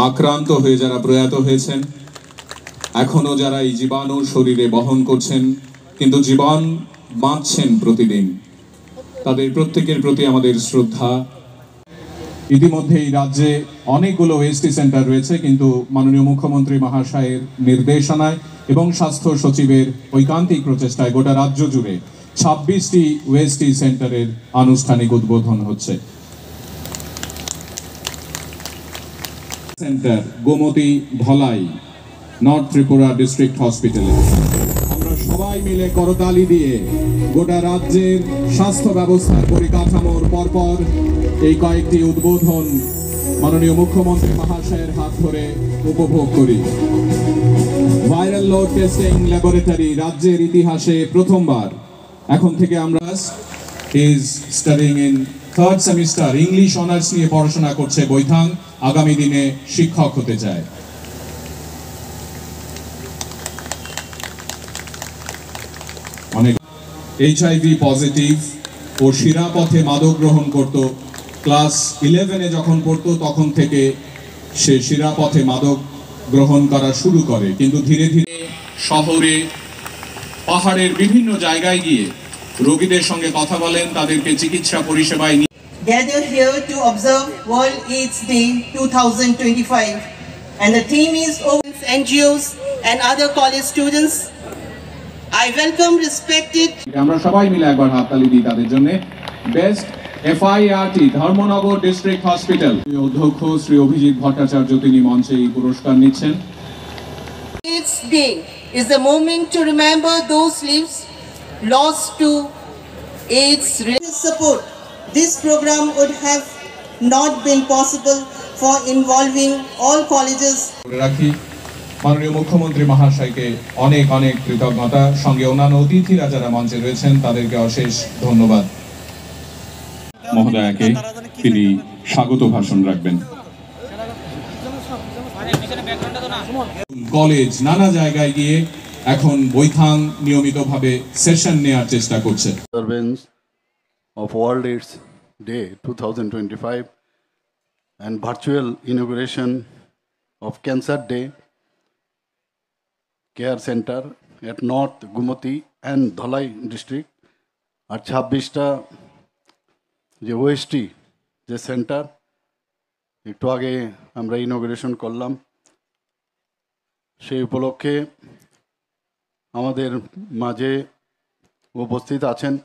আক্রান্ত হয়ে যারা প্রয়াত হয়েছেন, এখনো যারা এই জীবাণু শরীরে বহন করছেন কিন্তু জীবন বাঁচছেন প্রতিদিন, তাদের প্রত্যেকের প্রতি আমাদের শ্রদ্ধা। ইতিমধ্যে এই রাজ্যে অনেকগুলো ওএসটি সেন্টার রয়েছে, কিন্তু মাননীয় মুখ্যমন্ত্রী মহাশয়ের নির্দেশনায় এবং স্বাস্থ্য সচিবের ঐকান্তিক প্রচেষ্টায় গোটা রাজ্য জুড়ে 26টি ওএসটি সেন্টারের আনুষ্ঠানিক উদ্বোধন হচ্ছে। Centre Gomati Dhalai North Tripura district হসপিটালে আমরা সবাই মিলে করতালি দিয়ে গোটা রাজ্যের স্বাস্থ্য ব্যবস্থার পরিকাঠামোর পরপর এই কয়েকটি উদ্বোধন মাননীয় মুখ্যমন্ত্রী মহাশয়ের হাত ধরে উপভোগ করি। ভাইরাল লোড টেস্টিং ল্যাবরেটরি রাজ্যের ইতিহাসে প্রথমবার। এখন থেকে আমরা is studying in third semester, English honours নিয়ে পড়াশোনা করছে বৈথাং, আগামী দিনে শিক্ষক হতে চায়। অনেক এইচআইভি পজিটিভ ও শিরাপথে মাদক গ্রহণ করত। ক্লাস 11-এ যখন পড়তো তখন থেকে সে শিরাপথে মাদক গ্রহণ করা শুরু করে, কিন্তু ধীরে ধীরে শহরে পাহাড়ের বিভিন্ন জায়গায় গিয়ে রোগীদের সঙ্গে কথা বলেন, তাদেরকে চিকিৎসা পরিষেবায় gather here to observe World AIDS Day 2025, and the theme is NGOs and other college students. I welcome respected. আমরা সবাই মিলে একবার হাততালি দিই তাদের জন্য। Best FIRT Dharmanagar district hospital অধ্যক্ষ শ্রী অভিজিৎ ভট্টাচার্য তিনি মঞ্চে এই পুরস্কার নিচ্ছেন। AIDS Day is the moment to remember those lives lost to AIDS. Support this program would have not been possible for involving all colleges. রাখি মাননীয় মুখ্যমন্ত্রী মহাশয়কে অনেক অনেক কৃতজ্ঞতা, সঙ্গে অন্যান্য অতিথিরা যারা মঞ্চে রয়েছেন তাদেরকে অশেষ ধন্যবাদ। মহোদয়াকে তিনি স্বাগত ভাষণ রাখবেন। কলেজ নানা জায়গায় গিয়ে এখন বৈথাং নিয়মিতভাবে সেশন নেওয়ার চেষ্টা করছে। Of World AIDS Day 2025 and virtual inauguration of Cancer Day Care Center at North Gumoti and Dhalai district আর 26টা যে ওএসটি যে সেন্টার একটু আগে আমরা ইনঅগ্রেশন করলাম, সেই উপলক্ষে আমাদের মাঝে উপস্থিত আছেন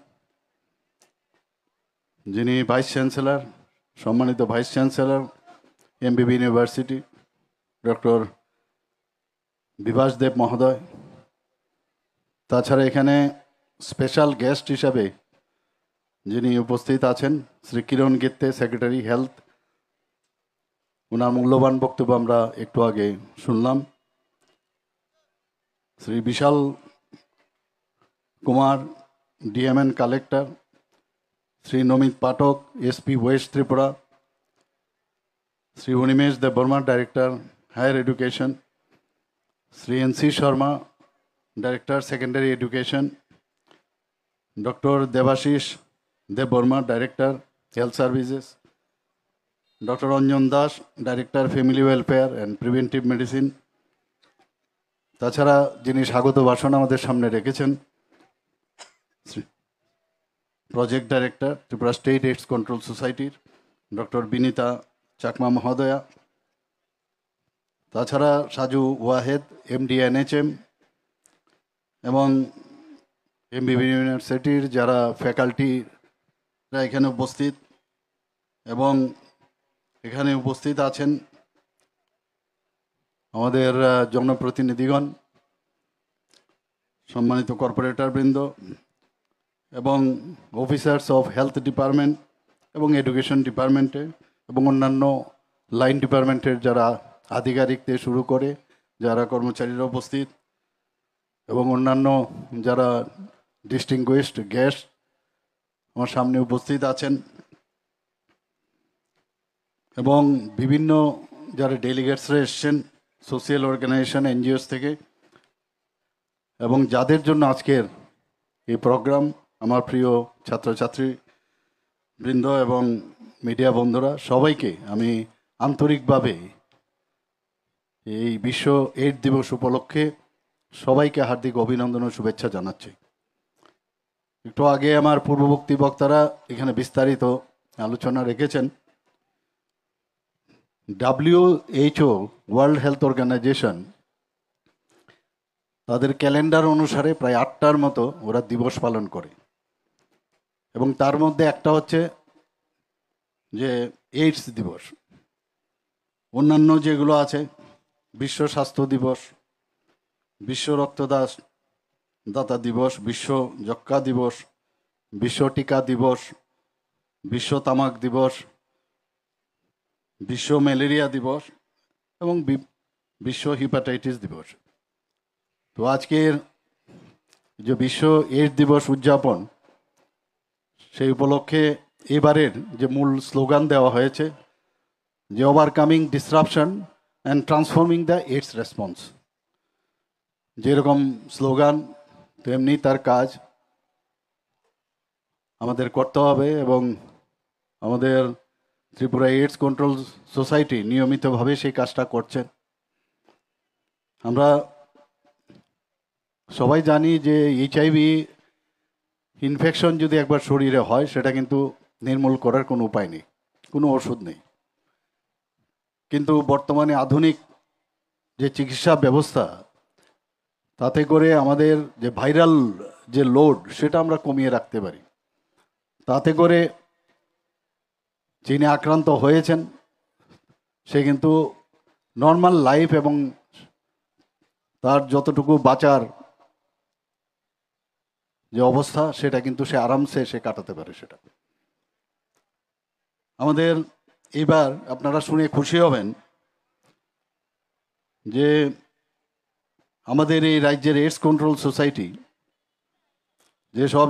যিনি ভাইস চ্যান্সেলর, সম্মানিত vice chancellor MBB university doctor Bibhas Deb মহোদয়। তাছাড়া এখানে স্পেশাল গেস্ট হিসাবে যিনি উপস্থিত আছেন শ্রী কিরণ গিত্তে, সেক্রেটারি হেলথ, ওনার মূল্যবান বক্তব্য আমরা একটু আগে শুনলাম। Shri Vishal Kumar, DMN collector, Shri Namit Pathak, SP West Tripura, Shri Animesh Deb Barma, director higher education, Shri NC Sharma, director secondary education, doctor Debashis Deb Barma, director health services, doctor Anjan Das, director family welfare and preventive medicine. তাছাড়া যিনি স্বাগত ভাষণ আমাদের সামনে রেখেছেন project director Tripura state AIDS control সোসাইটির ডক্টর বিনীতা চাকমা মহোদয়া। তাছাড়া সাজু ওয়াহেদ, এমডি NHM, এবং এমবিবি ইউনিভার্সিটির যারা ফ্যাকাল্টিরা এখানে উপস্থিত, এবং এখানে উপস্থিত আছেন আমাদের জনপ্রতিনিধিগণ, সম্মানিত কর্পোরেটরবৃন্দ এবং অফিসার্স অফ হেলথ ডিপার্টমেন্ট এবং এডুকেশন ডিপার্টমেন্টে এবং অন্যান্য লাইন ডিপার্টমেন্টের যারা আধিকারিক থেকে শুরু করে যারা কর্মচারীরা উপস্থিত, এবং অন্যান্য যারা ডিস্টিংগুইশড গেস্ট আমার সামনে উপস্থিত আছেন, এবং বিভিন্ন যারা ডেলিগেটসরা এসছেন সোশিয়াল অর্গানাইজেশন এনজিওস থেকে, এবং যাদের জন্য আজকের এই প্রোগ্রাম, আমার প্রিয় ছাত্রছাত্রী বৃন্দ এবং মিডিয়া বন্ধুরা, সবাইকে আমি আন্তরিকভাবে এই বিশ্ব এইডস দিবস উপলক্ষে সবাইকে হার্দিক অভিনন্দন ও শুভেচ্ছা জানাচ্ছি। একটু আগে আমার পূর্ববর্তী বক্তারা এখানে বিস্তারিত আলোচনা রেখেছেন। WHO ওয়ার্ল্ড হেলথ অর্গানাইজেশন তাদের ক্যালেন্ডার অনুসারে প্রায় 8টার মতো ওরা দিবস পালন করে, এবং তার মধ্যে একটা হচ্ছে যে এইডস দিবস। অন্যান্য যেগুলো আছে বিশ্ব স্বাস্থ্য দিবস, বিশ্ব রক্তদাতা দিবস, বিশ্ব যক্ষ্মা দিবস, বিশ্ব টিকা দিবস, বিশ্ব তামাক দিবস, বিশ্ব ম্যালেরিয়া দিবস এবং বিশ্ব হেপাটাইটিস দিবস। তো আজকের যে বিশ্ব এইডস দিবস উদযাপন, সেই উপলক্ষে এবারের যে মূল স্লোগান দেওয়া হয়েছে যে overcoming disruption and transforming the AIDS response. যেরকম স্লোগান তেমনি তার কাজ আমাদের করতে হবে, এবং আমাদের ত্রিপুরা এইডস কন্ট্রোল সোসাইটি নিয়মিতভাবে সেই কাজটা করছেন। আমরা সবাই জানি যে HIV ইনফেকশন যদি একবার শরীরে হয় সেটা কিন্তু নির্মূল করার কোনো উপায় নেই, কোনো ওষুধ নেই। কিন্তু বর্তমানে আধুনিক যে চিকিৎসা ব্যবস্থা, তাতে করে আমাদের যে ভাইরাল যে লোড সেটা আমরা কমিয়ে রাখতে পারি। তাতে করে যিনি আক্রান্ত হয়েছেন সে কিন্তু নর্মাল লাইফ এবং তার যতটুকু বাঁচার যে অবস্থা সেটা কিন্তু সে আরামসে সে কাটাতে পারে। সেটা আমাদের এবার আপনারা শুনে খুশি হবেন যে আমাদের এই রাজ্যের এইডস কন্ট্রোল সোসাইটি যেসব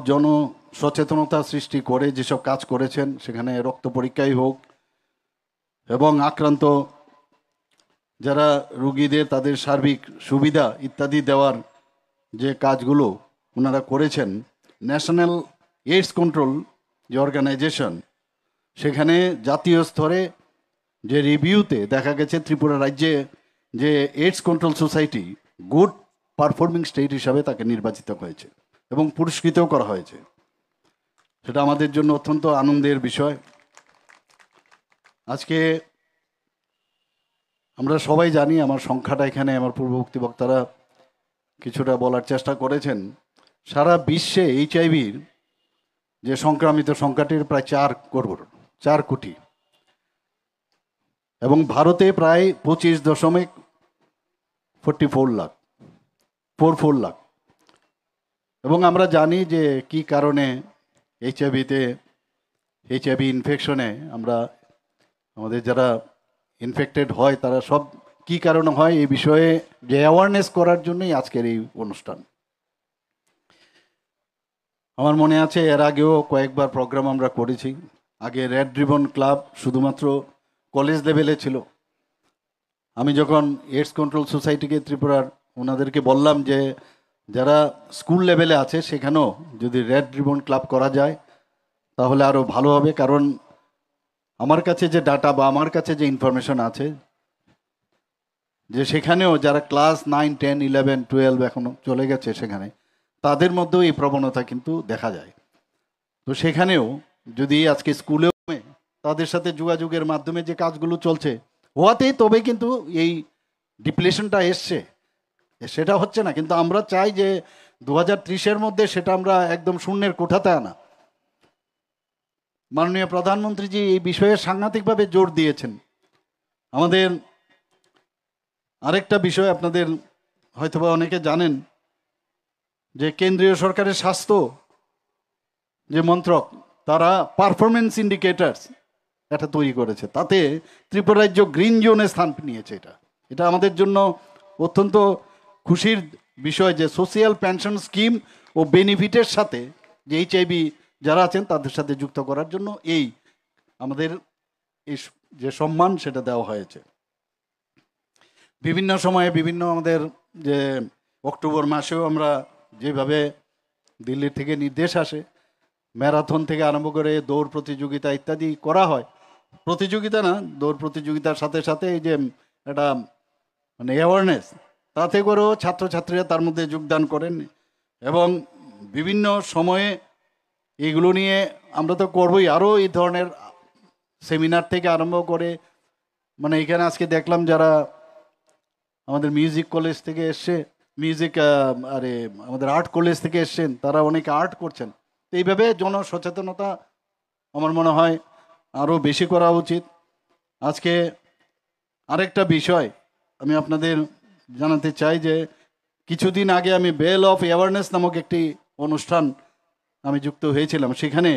সচেতনতা সৃষ্টি করে যেসব কাজ করেছেন, সেখানে রক্ত পরীক্ষাই হোক এবং আক্রান্ত যারা রুগীদের তাদের সার্বিক সুবিধা ইত্যাদি দেওয়ার যে কাজগুলো ওনারা করেছেন, ন্যাশনাল এইডস কন্ট্রোল যে অর্গানাইজেশন, সেখানে জাতীয় স্তরে যে রিভিউতে দেখা গেছে ত্রিপুরা রাজ্যে যে AIDS control society good performing state হিসাবে তাকে নির্বাচিত হয়েছে এবং পুরস্কৃতও করা হয়েছে। সেটা আমাদের জন্য অত্যন্ত আনন্দের বিষয়। আজকে আমরা সবাই জানি, আমার সংখ্যাটা এখানে আমার পূর্ববর্তী বক্তারা কিছুটা বলার চেষ্টা করেছেন, সারা বিশ্বে HIVর যে সংক্রামিত সংখ্যাটির প্রায় 4 কোটি, এবং ভারতে প্রায় 25.44 লাখ। এবং আমরা জানি যে কি কারণে HIV ইনফেকশনে আমাদের যারা ইনফেক্টেড হয় তারা সব কি কারণে হয় এই বিষয়ে যে অ্যাওয়ারনেস করার জন্যই আজকের এই অনুষ্ঠান। আমার মনে আছে এর আগেও কয়েকবার প্রোগ্রাম আমরা করেছি। আগে রেড রিবন ক্লাব শুধুমাত্র কলেজ লেভেলে ছিল। আমি যখন এইডস কন্ট্রোল সোসাইটিকে ত্রিপুরার ওনাদেরকে বললাম যে যারা স্কুল লেভেলে আছে সেখানেও যদি রেড রিবন ক্লাব করা যায় তাহলে আরও ভালো হবে, কারণ আমার কাছে যে ডাটা বা আমার কাছে যে ইনফরমেশন আছে যে সেখানেও যারা ক্লাস 9, 10, 11, 12 এখনো চলে গেছে সেখানে তাদের মধ্যেও এই প্রবণতা কিন্তু দেখা যায়। তো সেখানেও যদি আজকে স্কুলেও তাদের সাথে যোগাযোগের মাধ্যমে যে কাজগুলো চলছে হওয়াতেই তবে কিন্তু এই ডিপ্লেশনটা এসছে, সেটা হচ্ছে না। কিন্তু আমরা চাই যে 2030-এর মধ্যে সেটা আমরা একদম শূন্যের কোঠাতে আনা। মাননীয় প্রধানমন্ত্রীজি এই বিষয়ে সাংঘাতিকভাবে জোর দিয়েছেন। আমাদের আরেকটা বিষয় আপনাদের হয়তোবা অনেকে জানেন যে কেন্দ্রীয় সরকারের স্বাস্থ্য যে মন্ত্রক তারা পারফরমেন্স ইন্ডিকেটরস এটা তৈরি করেছে, তাতে ত্রিপুরা রাজ্য গ্রিন জোনে স্থান নিয়েছে। এটা আমাদের জন্য অত্যন্ত খুশির বিষয় যে সোশিয়াল পেনশন স্কিম ও বেনিফিটের সাথে যে HIV যারা আছেন তাদের সাথে যুক্ত করার জন্য এই আমাদের এই যে সম্মান সেটা দেওয়া হয়েছে। বিভিন্ন সময়ে বিভিন্ন আমাদের যে অক্টোবর মাসেও আমরা যেভাবে দিল্লি থেকে নির্দেশ আসে ম্যারাথন থেকে আরম্ভ করে দৌড় প্রতিযোগিতা ইত্যাদি করা হয়। প্রতিযোগিতা না, দৌড় প্রতিযোগিতার সাথে সাথে এই যে একটা মানে অ্যাওয়ারনেস, তাতে করেও ছাত্রছাত্রীরা তার মধ্যে যোগদান করেন। এবং বিভিন্ন সময়ে এগুলো নিয়ে আমরা তো করবই, আরও এই ধরনের সেমিনার থেকে আরম্ভ করে, মানে এখানে আজকে দেখলাম যারা আমাদের মিউজিক কলেজ থেকে এসছে, আমাদের আর্ট কলেজ থেকে এসছেন, তারা অনেকে আর্ট করছেন। তো এইভাবে জনসচেতনতা আমার মনে হয় আরও বেশি করা উচিত। আজকে আরেকটা বিষয় আমি আপনাদের জানাতে চাই যে কিছুদিন আগে আমি বেল অফ অ্যাওয়ারনেস নামক একটি অনুষ্ঠান আমি যুক্ত হয়েছিলাম। সেখানে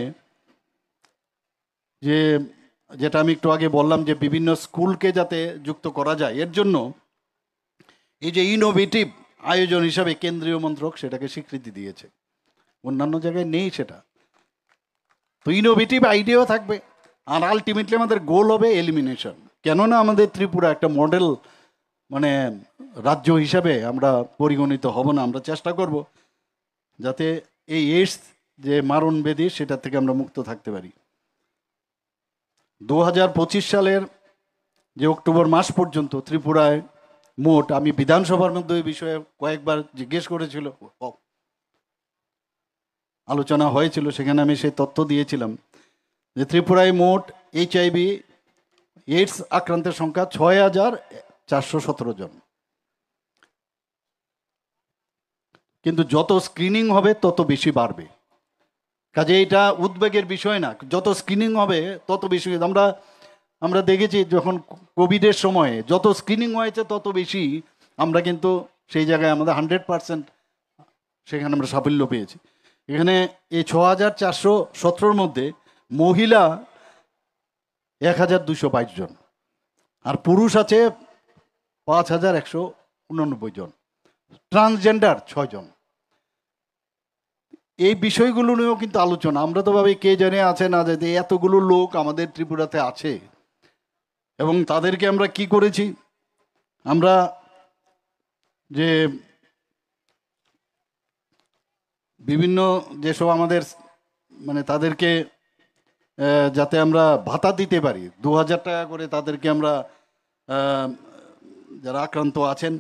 যেটা আমি একটু আগে বললাম যে বিভিন্ন স্কুলকে যাতে যুক্ত করা যায়, এর জন্য এই যে ইনোভেটিভ আয়োজন হিসাবে কেন্দ্রীয় মন্ত্রক সেটাকে স্বীকৃতি দিয়েছে, অন্যান্য জায়গায় নেই সেটা। তো ইনোভেটিভ আইডিয়াও থাকবে, আর আলটিমেটলি আমাদের গোল হবে এলিমিনেশন। কেননা আমাদের ত্রিপুরা একটা মডেল মানে রাজ্য হিসাবে আমরা পরিগণিত হব না। আমরা চেষ্টা করব যাতে এই এইডস যে মারণ ব্যাধি সেটা থেকে আমরা মুক্ত থাকতে পারি। 2025 সালের যে অক্টোবর মাস পর্যন্ত ত্রিপুরায় মোট, আমি বিধানসভার মধ্যে এই বিষয়ে কয়েকবার জিজ্ঞেস করেছিল, আলোচনা হয়েছিল, সেখানে আমি সেই তথ্য দিয়েছিলাম যে ত্রিপুরায় মোট HIV এইডস আক্রান্তের সংখ্যা 6,417 জন। কিন্তু যত স্ক্রিনিং হবে তত বেশি বাড়বে, কাজে এটা উদ্বেগের বিষয় না। যত স্ক্রিনিং হবে তত বেশি। আমরা দেখেছি যখন কোভিডের সময়ে যত স্ক্রিনিং হয়েছে তত বেশি আমরা কিন্তু সেই জায়গায় আমাদের 100% সেখানে আমরা সাফল্য পেয়েছি। এখানে এই 6,417 মধ্যে মহিলা 1,222 জন, আর পুরুষ আছে 5,189 জন, ট্রান্সজেন্ডার 6 জন। এই বিষয়গুলো নিয়েও কিন্তু আলোচনা। আমরা তো ভাবি কে জানে আছে না যে এতগুলো লোক আমাদের ত্রিপুরাতে আছে, এবং তাদেরকে আমরা কি করেছি, আমরা যে বিভিন্ন যেসব আমাদের মানে তাদেরকে যাতে আমরা ভাতা দিতে পারি, 2,000 টাকা করে তাদেরকে আমরা যারা আক্রান্ত আছেন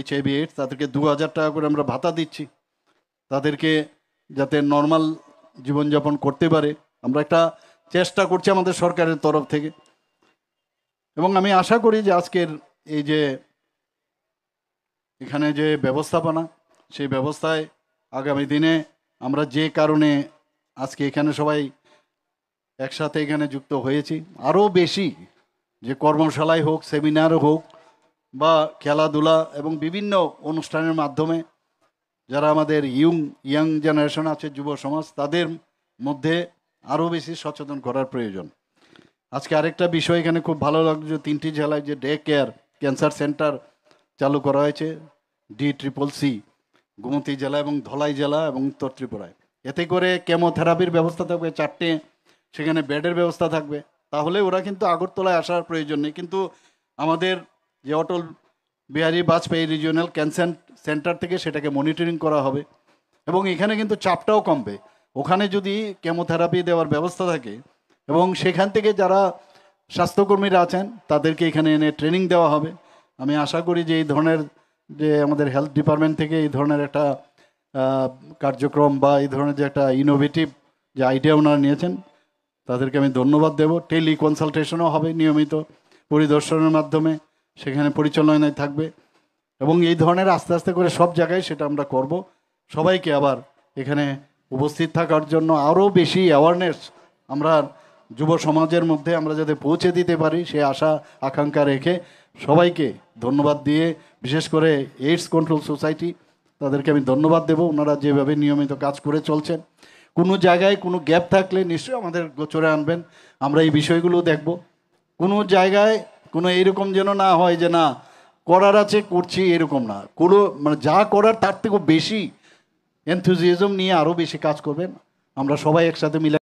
HIV AIDS তাদেরকে 2,000 টাকা করে আমরা ভাতা দিচ্ছি, তাদেরকে যাতে নর্মাল জীবনযাপন করতে পারে। আমরা একটা চেষ্টা করছি আমাদের সরকারের তরফ থেকে, এবং আমি আশা করি যে আজকের এই যে এখানে যে ব্যবস্থাপনা, সেই ব্যবস্থায় আগামী দিনে আমরা যে কারণে আজকে এখানে সবাই একসাথে এখানে যুক্ত হয়েছি, আরও বেশি যে কর্মশালায় হোক, সেমিনার হোক, বা খেলাধুলা এবং বিভিন্ন অনুষ্ঠানের মাধ্যমে যারা আমাদের ইয়াং জেনারেশন আছে, যুব সমাজ, তাদের মধ্যে আরও বেশি সচেতন করার প্রয়োজন। আজকে আরেকটা বিষয় এখানে খুব ভালো লাগলো যে 3টি জেলায় যে ডে কেয়ার ক্যান্সার সেন্টার চালু করা হয়েছে, DCCC গোমতী জেলা এবং ধলাই জেলা এবং উত্তর ত্রিপুরায়। এতে করে কেমোথেরাপির ব্যবস্থা থাকবে 4টে, সেখানে বেডের ব্যবস্থা থাকবে। তাহলে ওরা কিন্তু আগরতলায় আসার প্রয়োজন নেই। কিন্তু আমাদের যে Atal Bihari Vajpayee regional cancer centre থেকে সেটাকে মনিটরিং করা হবে, এবং এখানে কিন্তু চাপটাও কমবে। ওখানে যদি কেমোথেরাপি দেওয়ার ব্যবস্থা থাকে এবং সেখান থেকে যারা স্বাস্থ্যকর্মীরা আছেন তাদেরকে এখানে এনে ট্রেনিং দেওয়া হবে। আমি আশা করি যে এই ধরনের যে আমাদের হেলথ ডিপার্টমেন্ট থেকে এই ধরনের একটা কার্যক্রম বা এই ধরনের যে একটা ইনোভেটিভ যে আইডিয়া ওনারা নিয়েছেন তাদেরকে আমি ধন্যবাদ দেব। টেলি কনসালটেশনও হবে নিয়মিত পরিদর্শনের মাধ্যমে, সেখানে পরিচালনায় থাকবে, এবং এই ধরনের আস্তে আস্তে করে সব জায়গায় সেটা আমরা করব। সবাইকে আবার এখানে উপস্থিত থাকার জন্য আরও বেশি অ্যাওয়ারনেস আমরা যুব সমাজের মধ্যে আমরা যাতে পৌঁছে দিতে পারি সে আশা আকাঙ্ক্ষা রেখে সবাইকে ধন্যবাদ দিয়ে, বিশেষ করে এইডস কন্ট্রোল সোসাইটি তাদেরকে আমি ধন্যবাদ দেব। ওনারা যেভাবে নিয়মিত কাজ করে চলছেন, কোনো জায়গায় কোনো গ্যাপ থাকলে নিশ্চয়ই আমাদের গোচরে আনবেন, আমরা এই বিষয়গুলো দেখব। কোনো জায়গায় কোনো এইরকম যেন না হয় যে না করার আছে করছি, এরকম না। কোনো মানে যা করার তার থেকেও বেশি এনথুজিয়াজম নিয়ে আরও বেশি কাজ করবেন। আমরা সবাই একসাথে মিলে